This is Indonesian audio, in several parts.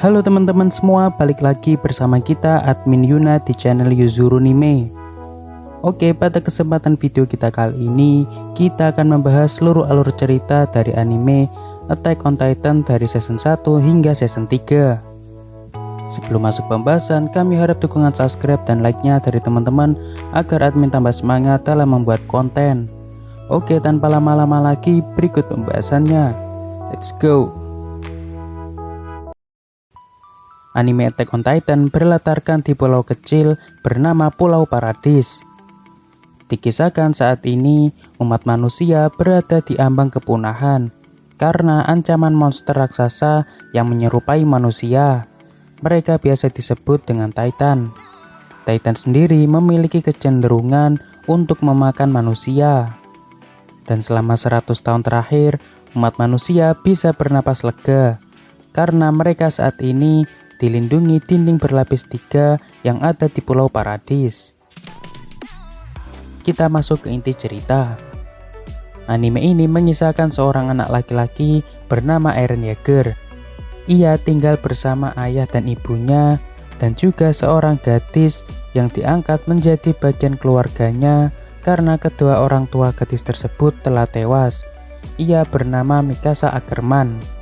Halo teman-teman semua, balik lagi bersama kita admin Yuna di channel Yuzurunime. Oke, pada kesempatan video kita kali ini kita akan membahas seluruh alur cerita dari anime Attack on Titan dari season 1 hingga season 3. Sebelum masuk pembahasan, kami harap dukungan subscribe dan like-nya dari teman-teman agar admin tambah semangat dalam membuat konten. Oke, tanpa lama-lama lagi, berikut pembahasannya. Let's go. Anime Attack on Titan berlatarkan di pulau kecil bernama Pulau Paradis. Dikisahkan saat ini umat manusia berada di ambang kepunahan karena ancaman monster raksasa yang menyerupai manusia. Mereka biasa disebut dengan Titan. Titan sendiri memiliki kecenderungan untuk memakan manusia. Dan selama 100 tahun terakhir, umat manusia bisa bernapas lega karena mereka saat ini dilindungi dinding berlapis 3 yang ada di Pulau Paradis. Kita masuk ke inti cerita. Anime ini mengisahkan seorang anak laki-laki bernama Eren Yeager. Ia tinggal bersama ayah dan ibunya dan juga seorang gadis yang diangkat menjadi bagian keluarganya karena kedua orang tua gadis tersebut telah tewas. Ia bernama Mikasa Ackerman.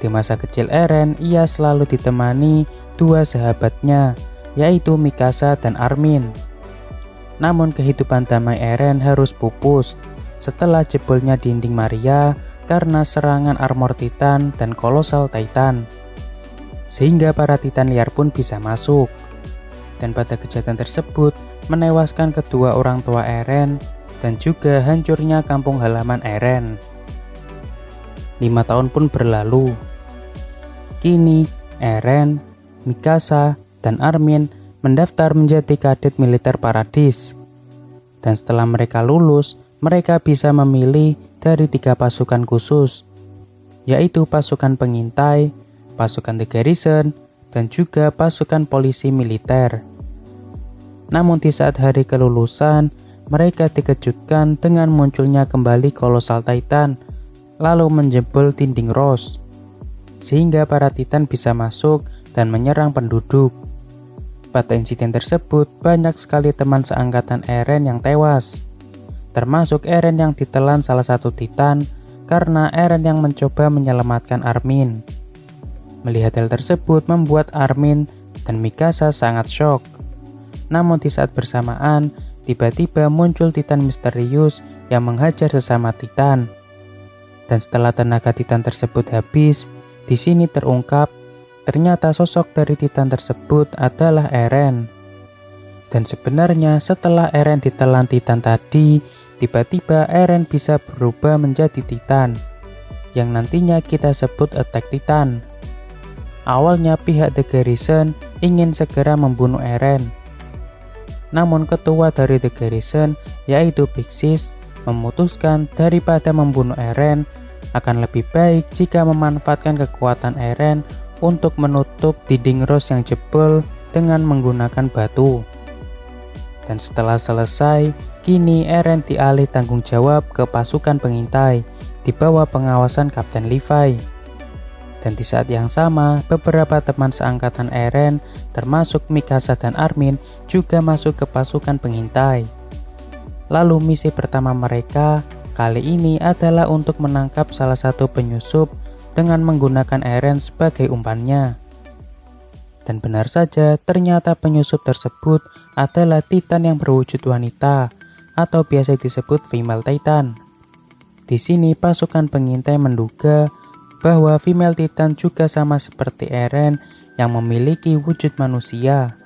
Di masa kecil Eren, ia selalu ditemani dua sahabatnya, yaitu Mikasa dan Armin. Namun kehidupan damai Eren harus pupus setelah jebolnya dinding Maria karena serangan armor Titan dan kolosal Titan. Sehingga para Titan liar pun bisa masuk. Dan pada kejahatan tersebut menewaskan kedua orang tua Eren dan juga hancurnya kampung halaman Eren. 5 tahun pun berlalu. Kini, Eren, Mikasa, dan Armin mendaftar menjadi kadet militer Paradis. Dan setelah mereka lulus, mereka bisa memilih dari 3 pasukan khusus, yaitu pasukan pengintai, pasukan The Garrison, dan juga pasukan polisi militer. Namun di saat hari kelulusan, mereka dikejutkan dengan munculnya kembali kolosal Titan, lalu menjebol dinding Rose, sehingga para Titan bisa masuk dan menyerang penduduk. Pada insiden tersebut, banyak sekali teman seangkatan Eren yang tewas, termasuk Eren yang ditelan salah satu Titan karena Eren yang mencoba menyelamatkan Armin. Melihat hal tersebut membuat Armin dan Mikasa sangat shock. Namun di saat bersamaan, tiba-tiba muncul Titan misterius yang menghajar sesama Titan. Dan setelah tenaga Titan tersebut habis, di sini terungkap, ternyata sosok dari Titan tersebut adalah Eren. Dan sebenarnya setelah Eren ditelan Titan tadi, tiba-tiba Eren bisa berubah menjadi Titan, yang nantinya kita sebut Attack Titan. Awalnya pihak The Garrison ingin segera membunuh Eren. Namun ketua dari The Garrison, yaitu Big Sis, memutuskan daripada membunuh Eren, akan lebih baik jika memanfaatkan kekuatan Eren untuk menutup dinding Rose yang jebol dengan menggunakan batu. Dan setelah selesai, kini Eren dialih tanggung jawab ke pasukan pengintai di bawah pengawasan Kapten Levi. Dan di saat yang sama, beberapa teman seangkatan Eren termasuk Mikasa dan Armin juga masuk ke pasukan pengintai. Lalu misi pertama mereka kali ini adalah untuk menangkap salah satu penyusup dengan menggunakan Eren sebagai umpannya. Dan benar saja, ternyata penyusup tersebut adalah Titan yang berwujud wanita atau biasa disebut female Titan. Di sini pasukan pengintai menduga bahwa female Titan juga sama seperti Eren yang memiliki wujud manusia.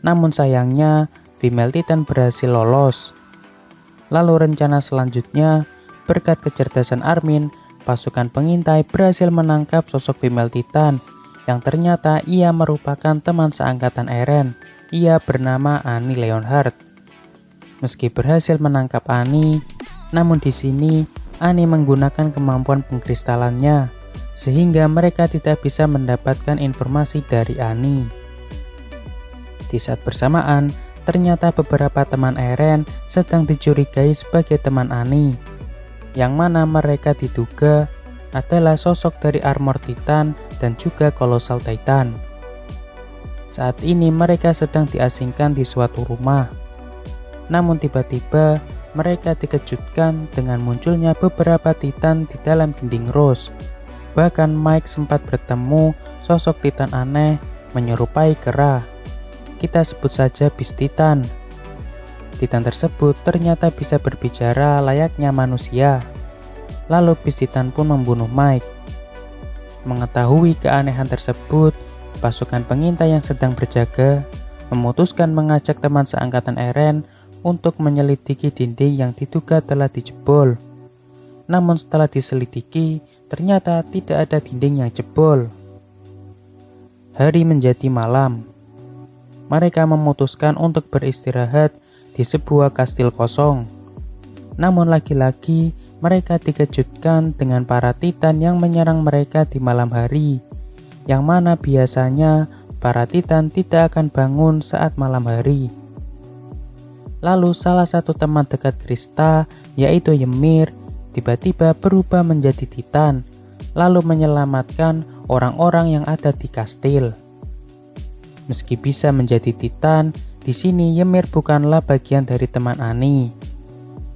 Namun sayangnya, female Titan berhasil lolos. Lalu rencana selanjutnya, berkat kecerdasan Armin, pasukan pengintai berhasil menangkap sosok female Titan yang ternyata ia merupakan teman seangkatan Eren. Ia bernama Annie Leonhardt. Meski berhasil menangkap Annie, namun di sini Annie menggunakan kemampuan pengkristalannya sehingga mereka tidak bisa mendapatkan informasi dari Annie. Di saat bersamaan, ternyata beberapa teman Eren sedang dicurigai sebagai teman Annie, yang mana mereka diduga adalah sosok dari armor Titan dan juga Colossal Titan. Saat ini mereka sedang diasingkan di suatu rumah. Namun tiba-tiba mereka dikejutkan dengan munculnya beberapa Titan di dalam dinding Rose. Bahkan Mike sempat bertemu sosok Titan aneh menyerupai kera. Kita sebut saja Beast Titan. Titan tersebut ternyata bisa berbicara layaknya manusia. Lalu Beast Titan pun membunuh Mike. Mengetahui keanehan tersebut, pasukan pengintai yang sedang berjaga memutuskan mengajak teman seangkatan Eren untuk menyelidiki dinding yang diduga telah dijebol. Namun setelah diselidiki, ternyata tidak ada dinding yang jebol. Hari menjadi malam. Mereka memutuskan untuk beristirahat di sebuah kastil kosong. Namun lagi-lagi mereka dikejutkan dengan para Titan yang menyerang mereka di malam hari, yang mana biasanya para Titan tidak akan bangun saat malam hari. Lalu salah satu teman dekat Krista, yaitu Ymir, tiba-tiba berubah menjadi Titan, lalu menyelamatkan orang-orang yang ada di kastil. Meski bisa menjadi Titan, di sini Ymir bukanlah bagian dari teman Annie.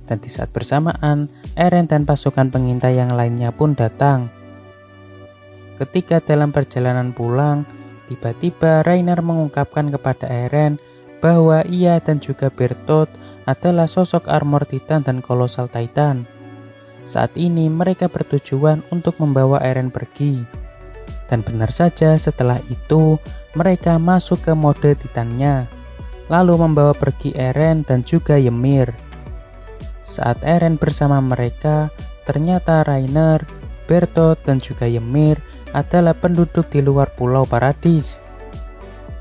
Dan di saat bersamaan, Eren dan pasukan pengintai yang lainnya pun datang. Ketika dalam perjalanan pulang, tiba-tiba Reiner mengungkapkan kepada Eren bahwa ia dan juga Bertolt adalah sosok Armor Titan dan Colossal Titan. Saat ini mereka bertujuan untuk membawa Eren pergi. Dan benar saja setelah itu mereka masuk ke mode Titannya, lalu membawa pergi Eren dan juga Ymir. Saat Eren bersama mereka, ternyata Reiner, Bertolt dan juga Ymir adalah penduduk di luar Pulau Paradis.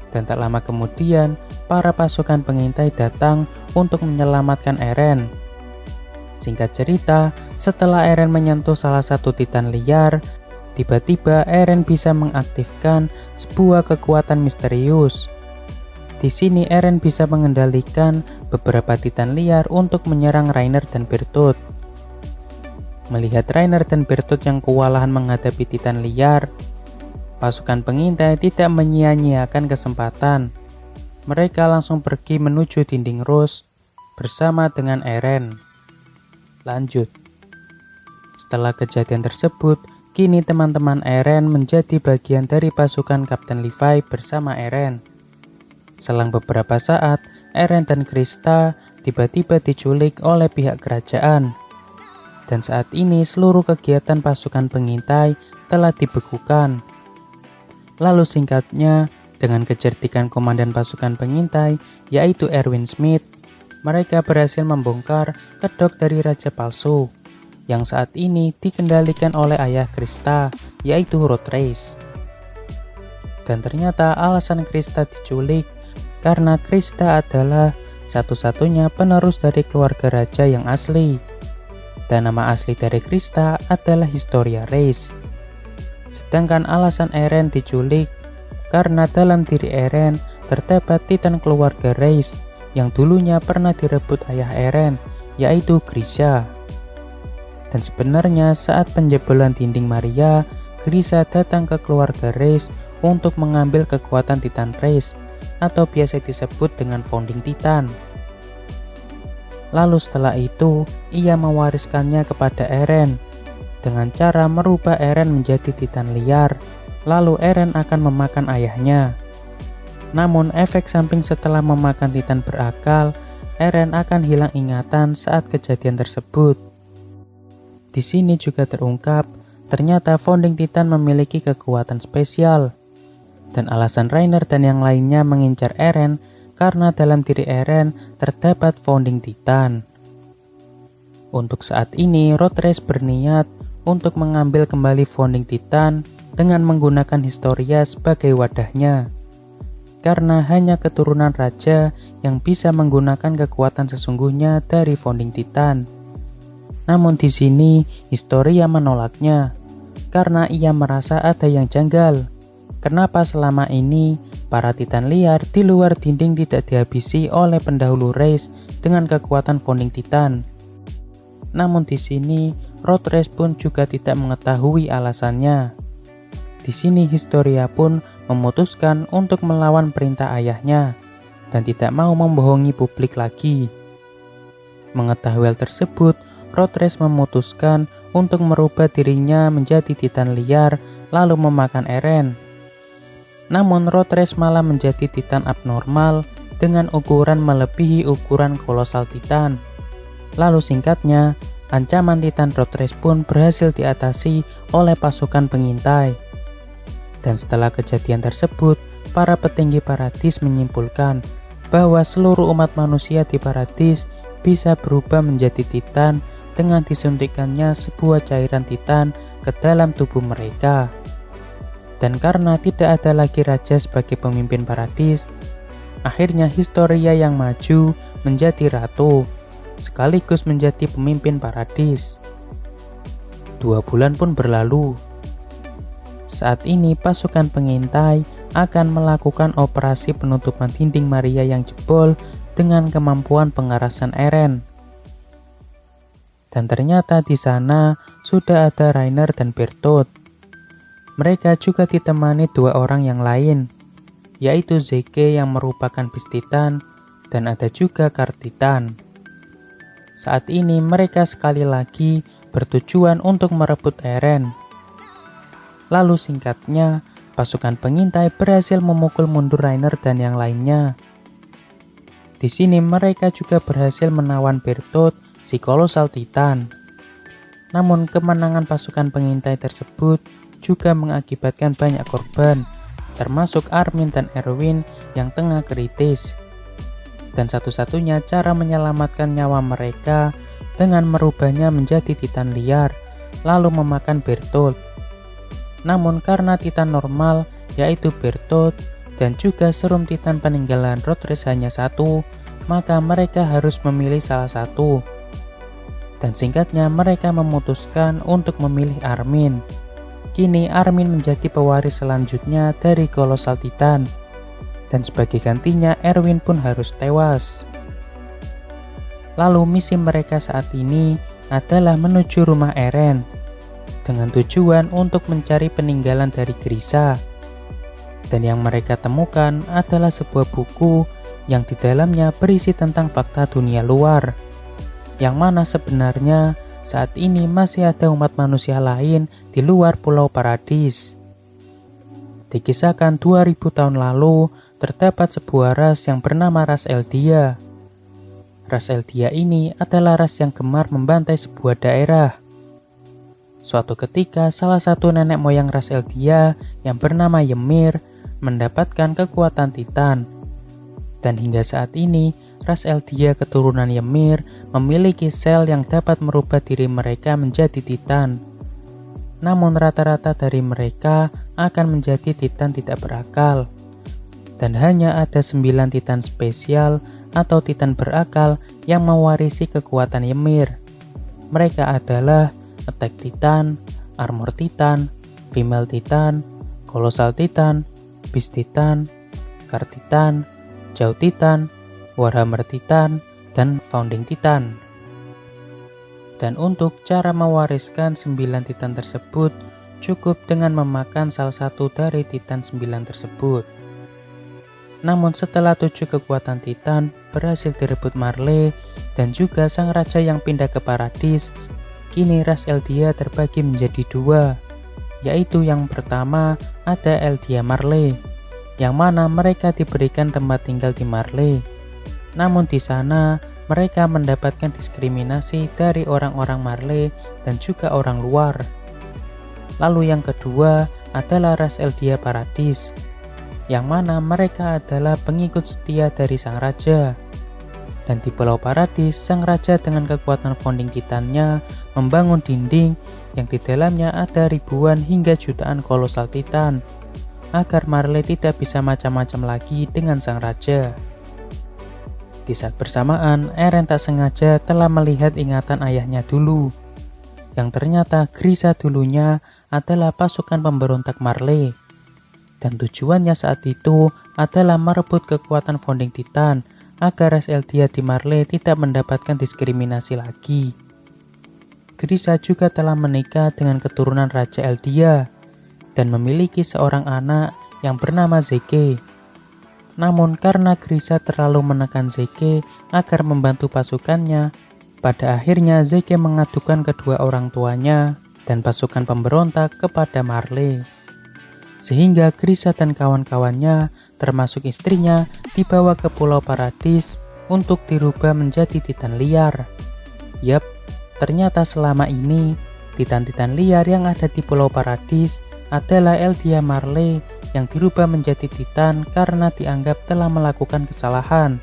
Dan tak lama kemudian, para pasukan pengintai datang untuk menyelamatkan Eren. Singkat cerita, setelah Eren menyentuh salah satu Titan liar, tiba-tiba Eren bisa mengaktifkan sebuah kekuatan misterius. Di sini Eren bisa mengendalikan beberapa Titan liar untuk menyerang Reiner dan Bertolt. Melihat Reiner dan Bertolt yang kewalahan menghadapi Titan liar, pasukan pengintai tidak menyia-nyiakan kesempatan. Mereka langsung pergi menuju dinding Rose bersama dengan Eren. Lanjut. Setelah kejadian tersebut, kini teman-teman Eren menjadi bagian dari pasukan Kapten Levi bersama Eren. Selang beberapa saat, Eren dan Krista tiba-tiba diculik oleh pihak kerajaan. Dan saat ini seluruh kegiatan pasukan pengintai telah dibekukan. Lalu singkatnya, dengan kecerdikan komandan pasukan pengintai, yaitu Erwin Smith, mereka berhasil membongkar kedok dari Raja Palsu, yang saat ini dikendalikan oleh ayah Krista, yaitu Rothrace. Dan ternyata alasan Krista diculik karena Krista adalah satu-satunya penerus dari keluarga raja yang asli. Dan nama asli dari Krista adalah Historia Reiss. Sedangkan alasan Eren diculik karena dalam diri Eren terdapat Titan keluarga Reiss yang dulunya pernah direbut ayah Eren, yaitu Grisha. Dan sebenarnya saat penjebolan dinding Maria, Grisha datang ke keluarga Reiss untuk mengambil kekuatan Titan Reiss, atau biasa disebut dengan Founding Titan. Lalu setelah itu, ia mewariskannya kepada Eren dengan cara merubah Eren menjadi Titan liar, lalu Eren akan memakan ayahnya. Namun efek samping setelah memakan Titan berakal, Eren akan hilang ingatan saat kejadian tersebut. Di sini juga terungkap, ternyata Founding Titan memiliki kekuatan spesial. Dan alasan Reiner dan yang lainnya mengincar Eren karena dalam diri Eren terdapat Founding Titan. Untuk saat ini, Rothrace berniat untuk mengambil kembali Founding Titan dengan menggunakan Historia sebagai wadahnya. Karena hanya keturunan raja yang bisa menggunakan kekuatan sesungguhnya dari Founding Titan. Namun di sini Historia menolaknya karena ia merasa ada yang janggal. Kenapa selama ini para Titan liar di luar dinding tidak dihabisi oleh pendahulu Reiss dengan kekuatan Founding Titan? Namun di sini Rothrace pun juga tidak mengetahui alasannya. Di sini Historia pun memutuskan untuk melawan perintah ayahnya dan tidak mau membohongi publik lagi. Mengetahui hal tersebut, Rodriguez memutuskan untuk merubah dirinya menjadi Titan liar lalu memakan Eren. Namun Rodriguez malah menjadi Titan abnormal dengan ukuran melebihi ukuran kolosal Titan. Lalu singkatnya, ancaman Titan Rodriguez pun berhasil diatasi oleh pasukan pengintai. Dan setelah kejadian tersebut, para petinggi Paradis menyimpulkan bahwa seluruh umat manusia di Paradis bisa berubah menjadi Titan dengan disuntikannya sebuah cairan Titan ke dalam tubuh mereka. Dan karena tidak ada lagi raja sebagai pemimpin Paradis, akhirnya Historia yang maju menjadi ratu, sekaligus menjadi pemimpin Paradis. 2 bulan pun berlalu. Saat ini pasukan pengintai akan melakukan operasi penutupan dinding Maria yang jebol dengan kemampuan pengerasan Eren. Dan ternyata di sana sudah ada Reiner dan Bertolt. Mereka juga ditemani 2 orang yang lain, yaitu Zeke yang merupakan Beast Titan dan ada juga Guard Titan. Saat ini mereka sekali lagi bertujuan untuk merebut Eren. Lalu singkatnya, pasukan pengintai berhasil memukul mundur Reiner dan yang lainnya. Di sini mereka juga berhasil menawan Bertolt, si kolosal Titan. Namun kemenangan pasukan pengintai tersebut juga mengakibatkan banyak korban, termasuk Armin dan Erwin yang tengah kritis. Dan satu-satunya cara menyelamatkan nyawa mereka dengan merubahnya menjadi Titan liar, lalu memakan Bertolt. Namun karena Titan normal, yaitu Bertolt, dan juga serum Titan peninggalan Rodriguez hanya 1, maka mereka harus memilih salah satu. Dan singkatnya mereka memutuskan untuk memilih Armin. Kini Armin menjadi pewaris selanjutnya dari kolosal Titan. Dan sebagai gantinya Erwin pun harus tewas. Lalu misi mereka saat ini adalah menuju rumah Eren dengan tujuan untuk mencari peninggalan dari Grisha. Dan yang mereka temukan adalah sebuah buku yang di dalamnya berisi tentang fakta dunia luar, yang mana sebenarnya saat ini masih ada umat manusia lain di luar Pulau Paradis. Dikisahkan 2000 tahun lalu terdapat sebuah ras yang bernama ras Eldia. Ras Eldia ini adalah ras yang gemar membantai sebuah daerah. Suatu ketika salah satu nenek moyang ras Eldia yang bernama Ymir mendapatkan kekuatan Titan. Dan hingga saat ini ras Eldia keturunan Ymir memiliki sel yang dapat merubah diri mereka menjadi Titan. Namun rata-rata dari mereka akan menjadi Titan tidak berakal. Dan hanya ada 9 Titan spesial atau Titan berakal yang mewarisi kekuatan Ymir. Mereka adalah Attack Titan, Armor Titan, Female Titan, Colossal Titan, Beast Titan, Guard Titan, Jaw Titan, Warhammer Titan, dan Founding Titan. Dan untuk cara mewariskan 9 Titan tersebut cukup dengan memakan salah satu dari Titan 9 tersebut. Namun setelah 7 kekuatan Titan berhasil direbut Marley dan juga sang raja yang pindah ke Paradis, kini ras Eldia terbagi menjadi 2, yaitu yang pertama ada Eldia Marley, yang mana mereka diberikan tempat tinggal di Marley. Namun di sana mereka mendapatkan diskriminasi dari orang-orang Marley dan juga orang luar. Lalu yang kedua adalah ras Eldia Paradis, yang mana mereka adalah pengikut setia dari sang raja. Dan di Pulau Paradis, sang raja dengan kekuatan founding titannya membangun dinding yang di dalamnya ada ribuan hingga jutaan kolosal titan, agar Marley tidak bisa macam-macam lagi dengan sang raja. Di saat bersamaan, Eren tak sengaja telah melihat ingatan ayahnya dulu, yang ternyata Grisha dulunya adalah pasukan pemberontak Marley. Dan tujuannya saat itu adalah merebut kekuatan founding titan, agar ras Eldia di Marley tidak mendapatkan diskriminasi lagi. Grisha juga telah menikah dengan keturunan Raja Eldia, dan memiliki seorang anak yang bernama Zeke. Namun karena Grisha terlalu menekan Zeke agar membantu pasukannya, pada akhirnya Zeke mengadukan kedua orang tuanya dan pasukan pemberontak kepada Marley. Sehingga Grisha dan kawan-kawannya, termasuk istrinya, dibawa ke Pulau Paradis untuk dirubah menjadi Titan liar. Yap, ternyata selama ini Titan-Titan liar yang ada di Pulau Paradis adalah Eldia Marley yang dirubah menjadi Titan karena dianggap telah melakukan kesalahan.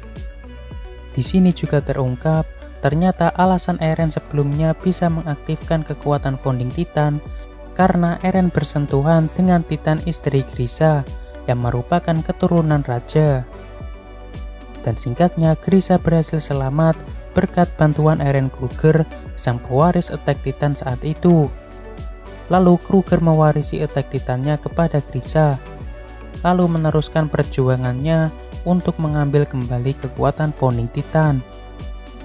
Di sini juga terungkap, ternyata alasan Eren sebelumnya bisa mengaktifkan kekuatan Founding Titan karena Eren bersentuhan dengan Titan istri Grisha yang merupakan keturunan raja. Dan singkatnya, Grisha berhasil selamat berkat bantuan Eren Kruger, sang pewaris Attack Titan saat itu. Lalu Kruger mewarisi Attack Titannya kepada Grisha, lalu meneruskan perjuangannya untuk mengambil kembali kekuatan Founding Titan.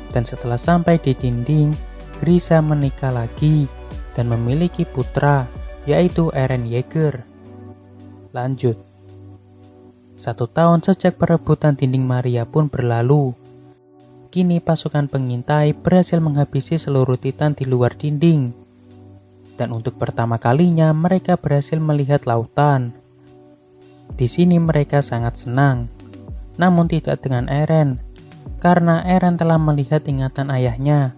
Dan setelah sampai di dinding, Grisha menikah lagi dan memiliki putra, yaitu Eren Yeager. Lanjut. 1 tahun sejak perebutan dinding Maria pun berlalu. Kini pasukan pengintai berhasil menghabisi seluruh Titan di luar dinding. Dan untuk pertama kalinya mereka berhasil melihat lautan. Di sini mereka sangat senang, namun tidak dengan Eren, karena Eren telah melihat ingatan ayahnya.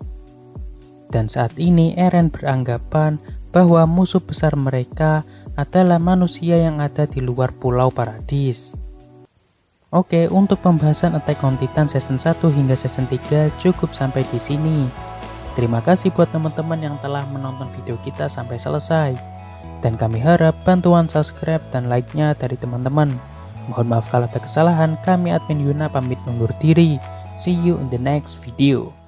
Dan saat ini Eren beranggapan bahwa musuh besar mereka adalah manusia yang ada di luar Pulau Paradis. Oke, untuk pembahasan Attack on Titan season 1 hingga season 3 cukup sampai di sini. Terima kasih buat teman-teman yang telah menonton video kita sampai selesai. Dan kami harap bantuan subscribe dan like-nya dari teman-teman. Mohon maaf kalau ada kesalahan, kami admin Yuna pamit undur diri. See you in the next video.